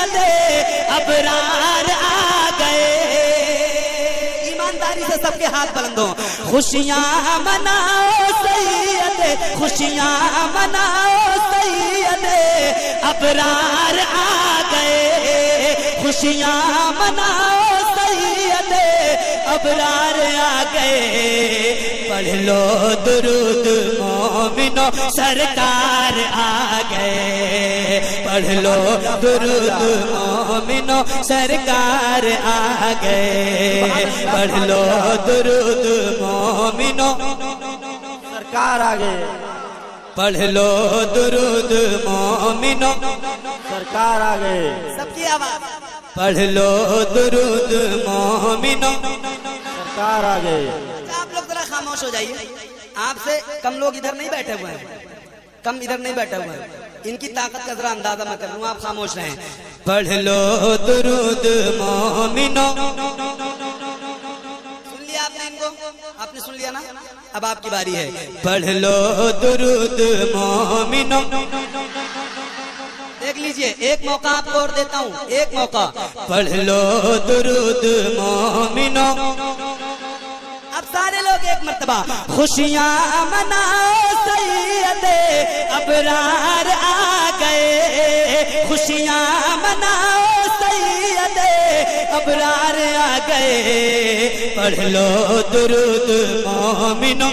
सैयदे अबरार आ गए। ईमानदारी से सबके हाथ बुलंद हो। खुशियां मनाओ सैयदे, खुशियां मनाओ सैयदे अबरार आ गए। खुशियां मनाओ सैयदे अबरार आ गए। पढ़ लो दुरूद मोमिनो सरकार आ गए। पढ़ लो दुरूद मोमिनो सरकार आ गए। पढ़ लो दुरूद मोमिनो सरकार आ गए। पढ़ लो दुरूद मोमिनो सरकार आ गए। सबकी आवाज। पढ़ लो दुरूद मोमिनो सरकार आ गए। आप लोग जरा खामोश हो जाइए। आपसे कम लोग इधर नहीं बैठे हुए हैं, कम इधर नहीं बैठे हुए हैं। इनकी ताकत का जरा अंदाजा मैं कर लूं, आप खामोश रहें। पढ़ लो दुरूद मोमिनो। सुन लिया आपने इनको? आपने सुन लिया ना? अब आपकी बारी है। पढ़ लो दुरूद मोमिनो। देख लीजिए, एक मौका आपको और देता हूँ, एक मौका। पढ़ लो दुरूद मोमिनो। अब सारे लोग एक मर्तबा। खुशियां मनाओ सैयदे अबरार आ गए। खुशियां मनाओ सैयदे अबरार आ गए। पढ़ लो दुरूद मोमिनो।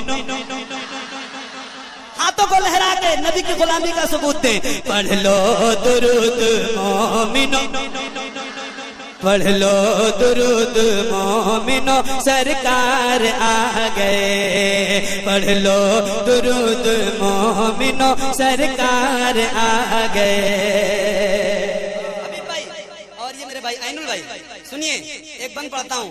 हाथों को लहरा के नबी की गुलामी का सबूत दे। पढ़ लो दुरूद मोमिनो। पढ़ लो दुरूद मोमिनो सरकार आ गए। पढ़ लो दुरूद मोमिनो सरकार आ गए। अभी भाई और ये मेरे भाई ऐनुल भाई सुनिए, एक बंद पढ़ता हूँ,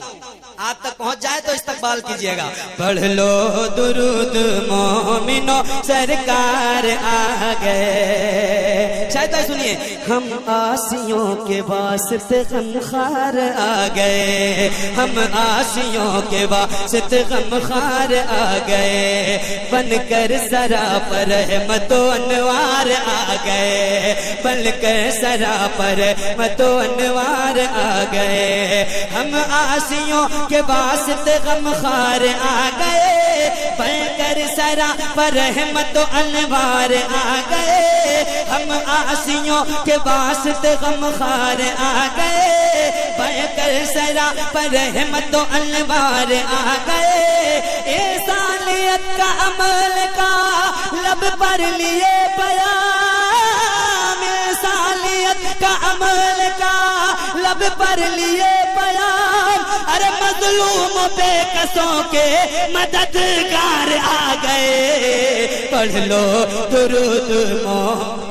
आप तक पहुंच जाए तो इस्तकबाल कीजिएगा। पढ़ लो दुरूद मोमिनो सरकार आ गए। शायद भाई सुनिए। हम आसियों के वास्ते गमखार आ गए। हम आसियों के वास्ते गमखार आ गए। बनकर सरा पर रहमतो अनवार आ गए। बनकर सरा पर रहमतो अनवार आ गए। हम आसियों के वास्ते गमखार आ गए। बनकर सरा पर रहमतो अनवार आ गए। हम आसियों के वास्ते गमखार आ गए। बनकर सरा पर रहमतो अनवार आ गए। ए सालियत का अमल का लब पर लिए बयान। सालियत का अमल का लब पर लिए बयान। अरे मजलूम बेकसों के मददगार आ गए। पढ़ लो दुरूद मोमिनो।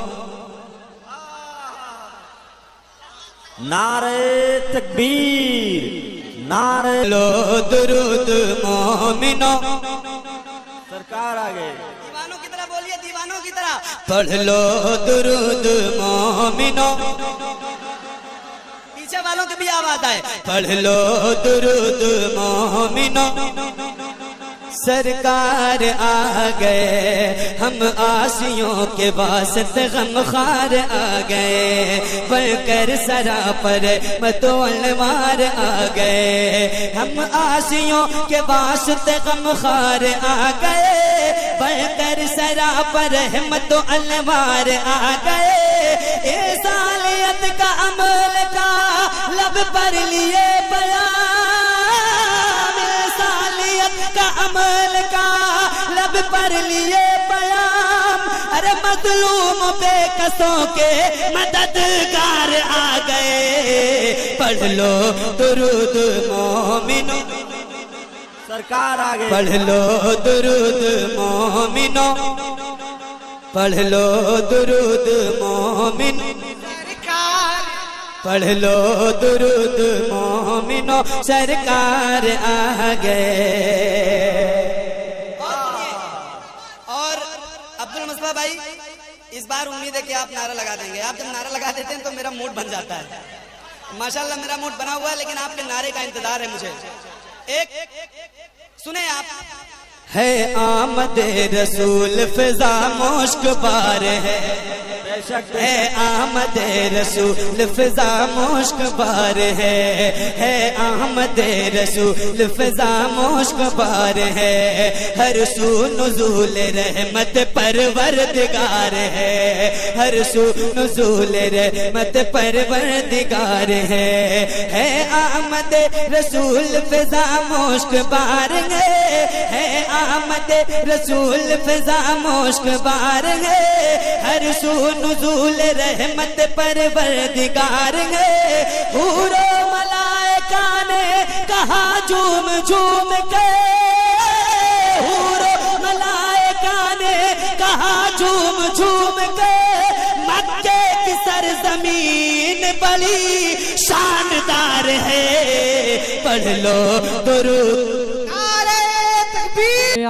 नारे तकबीर, नारे लो दुरूद मोमिनो सरकार आ गए। दीवानों की तरह बोलिए, दीवानों की तरह। पढ़ लो दुरूद मोमिनो। पीछे वालों की भी आवाज आए। पढ़ लो दुरूद मोमिनो सरकार आ गए। हम आसियों के वास्ते गमखार आ गए। बनकर सरा पर रहमतो अनवार आ गए। हम आसियों के वास्ते गमखार आ गए। बनकर सरा पर रहमतो अनवार आ गए। ए सालियत का अमल का लब पर लिए बयान। का अमल का लब पर लिए बयान। अरे मजलूम बेकसों के मददगार आ गए। पढ़ लो दुरूद मोमिनो सरकार आ गए। पढ़ लो दुरूद मोमिनो। पढ़ लो दुरूद मोमिनो। पढ़ लो दुरूद मोमिनो सरकार आ गए। और अब्दुल मुस्तफा भाई, इस बार उम्मीद है कि आप नारा लगा देंगे। आप जब नारा लगा देते हैं तो मेरा मूड बन जाता है। माशाल्लाह मेरा मूड बना हुआ है, लेकिन आपके नारे का इंतजार है मुझे। एक सुने आप। है आमद रसूल फिजा मुश्क बार है। बेशक है आमद रसूल फिजा मुश्क बार है आमद रसूल फिजा मुश्क बार है, हर सू नुज़ूल रहमत परवरदिगार है, हर सू नुज़ूल रहमत परवरदिगार है आमद रसूल फिजा मुश्क बार है आमद रसूल फिजा मुश्क बार है, हर सू नुज़ूल रहमत परवरदिगार है। हूरो मलाइका ने कहा झूम झूम के, हूरो मलाइका ने कहा झूम झूम के, मक्के की सरजमीन बड़ी शानदार है, पढ़ लो दुरूद।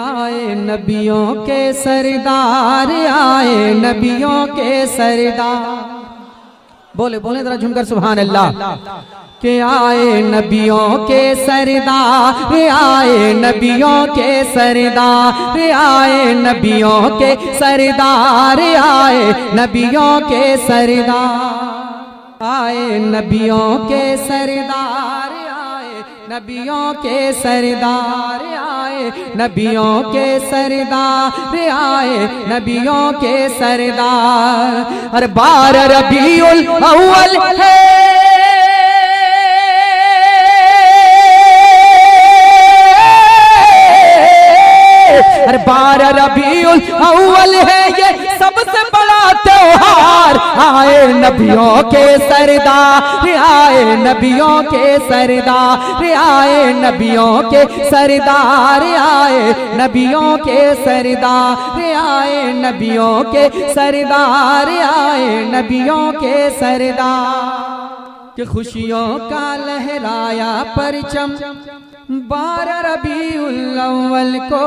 आए नबियों के सरदार, आए नबियों के सरदार, बोले बोले जरा झुमकर सुभान अल्लाह। के आए नबियों के सरदार, आए नबियों के सरदार, आए नबियों के सरदार, आए नबियों के सरदार, आए नबियों के सरदार, आए नबियों के सरदार, आए नबियों के सरदार, आए नबियों के सरदार। हर 12 रबीउल अव्वल है, हर 12 रबीउल अव्वल है ये सबसे बड़ा त्योहार। आए नबियों के सरदार, आए नबियों के सरदार, आए नबियों के सरदार, आए नबियों के सरदार, आए नबियों के सरदार, आए नबियों के सरदार। कि खुशियों का लहराया परचम 12 रबीउल अव्वल को,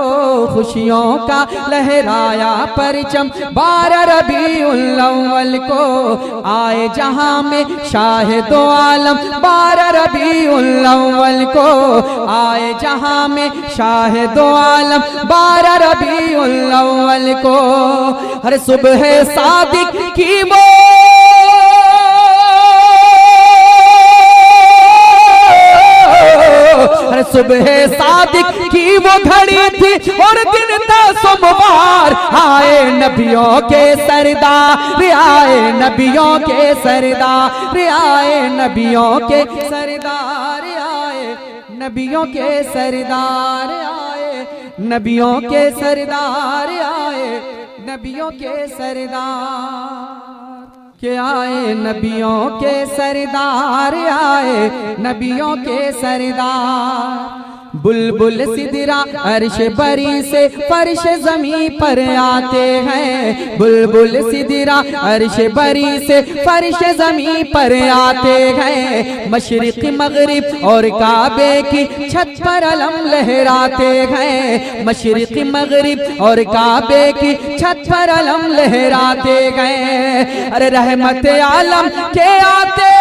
खुशियों का लहराया परचम 12 रबीउल अव्वल को, आए जहां में शाहिदो आलम 12 रबीउल अव्वल को, आए जहां में शाहिदो आलम 12 रबीउल अव्वल को। हर सुबह सादिक की वो सुबह सादिक की वो घड़ी थी और दिन था सोमवार। आए नबियों के सरदार, आए नबियों के सरदार, आए नबियों के सरदार, आए नबियों के सरदार, आए नबियों के सरदार, आए नबियों के सरदार। के आए नबियों के सरदार, आए नबियों के सरदार। बुलबुल सिदरा अर्श बरी से फर्श जमी पर आते हैं, बुलबुल सिदरा अर्श बरी से फर्श जमी पर आते हैं। मशरिक मगरिब और काबे की छत पर अलम लहराते हैं, मशरिक मगरिब और काबे की छत पर अलम लहराते हैं। अरे रहमत आलम के आते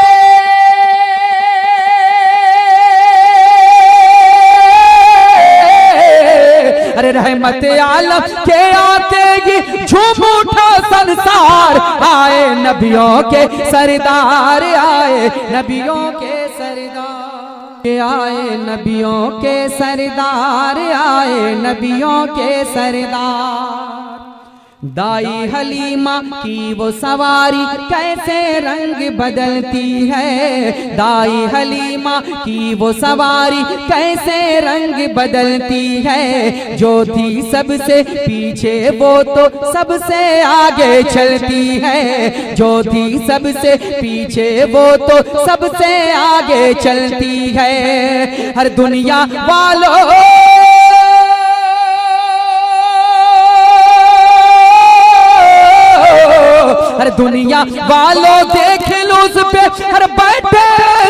अरे रहमत आलम के आते ही झूम उठा संसार। आए नबियों के सरदार, आए नबियों के सरदार, आए नबियों के सरदार, आए नबियों के सरदार। दाई हलीमा की वो सवारी कैसे रंग बदलती है, दाई हलीमा की वो सवारी कैसे रंग बदलती है। जो थी सबसे पीछे वो तो सबसे आगे चलती है, जो थी सबसे पीछे वो तो सबसे आगे चलती है। हर दुनिया वालों हर दुनिया वालों देख लो उस पे हर बैठे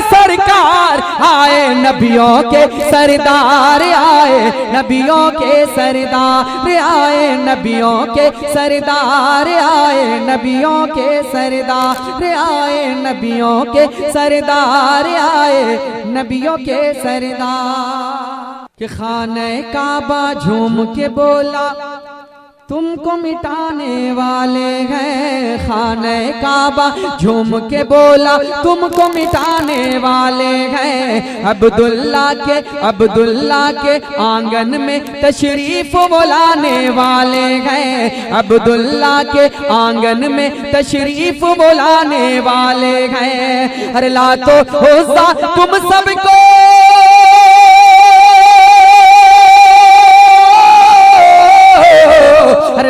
सरकार। आए नबियों के सरदार, आए नबियों के सरदार, आए नबियों के सरदार, आए नबियों के सरदार, आए नबियों के सरदार, आए नबियों के सरदार। कि खाने काबा झूम के बोला तुमको मिटाने वाले हैं खाने काबा झूम के बोला तुमको मिटाने वाले हैं। अब्दुल्ला के आंगन में तशरीफ बुलाने वाले हैं। अब्दुल्ला के आंगन में तशरीफ बुलाने वाले हैं। अरे लातो उज़्ज़ा तुम सबको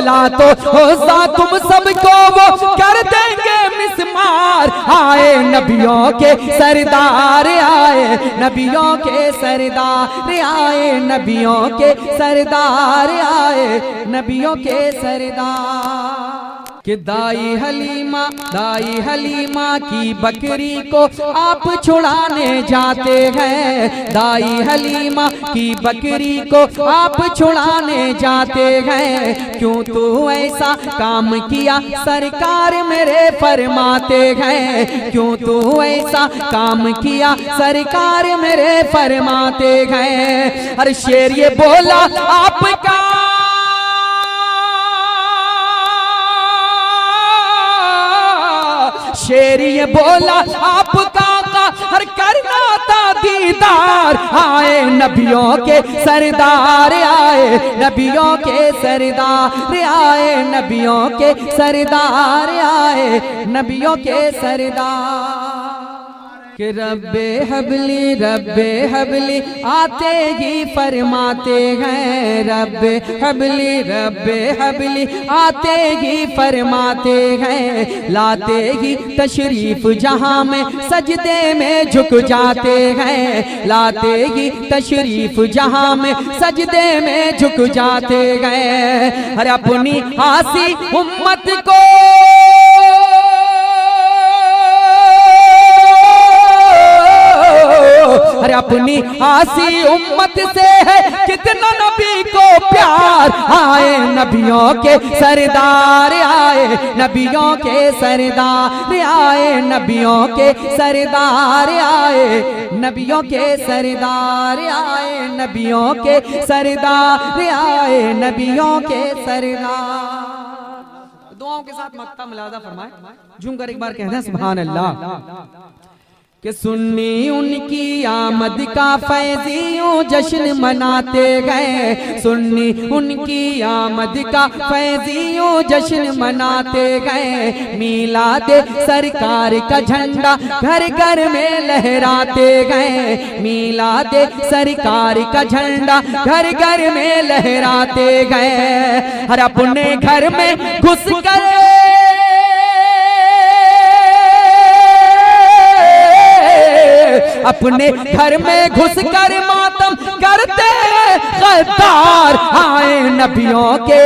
लातो उज़्ज़ा तुम सबको वो कर देंगे मिस्मार। आए नबियों के सरदार, आए नबियों के सरदार, आए नबियों के सरदार, आए नबियों के सरदार। कि दाई हलीमा की बकरी को आप छुड़ाने जाते हैं। दाई हलीमा की बकरी को आप छुड़ाने जाते हैं। क्यों तू ऐसा काम किया सरकार मेरे फरमाते हैं। क्यों तू ऐसा काम किया सरकार मेरे फरमाते हैं। हर शेर ये बोला आपका शेर ये बोला आपका हर करना था दीदार। आए नबियों के सरदार, आए नबियों के सरदार, आए नबियों के सरदार, आए नबियों के सरदार। कि रब्बे हबली आते ही फरमाते हैं। रब्बे हबली आते ही फरमाते हैं। लाते ही तशरीफ जहां में सजदे में झुक जाते हैं। लाते ही तशरीफ जहां में सजदे में झुक जाते हैं। हर अपनी आसी उम्मत को अरे अपनी आसी उम्मत से है कितना नबी को प्यार। आए नबियों के सरदार, आए नबियों के सरदार, आए नबियों के सरदार, आए नबियों के सरदार, आए नबियों के सरदार, आए नबियों के सरदार। दुआओं के साथ मक्ता मिलादा फरमाए, झूम कर एक बार कहते हैं सुभान अल्लाह। कि सुन्नी उनकी आमद का फैज़ियों जश्न मनाते गए। सुन्नी उनकी आमद का फैज़ियों जश्न मनाते गए। मीलाद सरकार का झंडा घर घर में लहराते गए। मीलाद सरकार का झंडा घर घर में लहराते गए। हर अपने घर में घुस कर अपने घर में घुसकर मातम करते गद्दार। आए नबियों के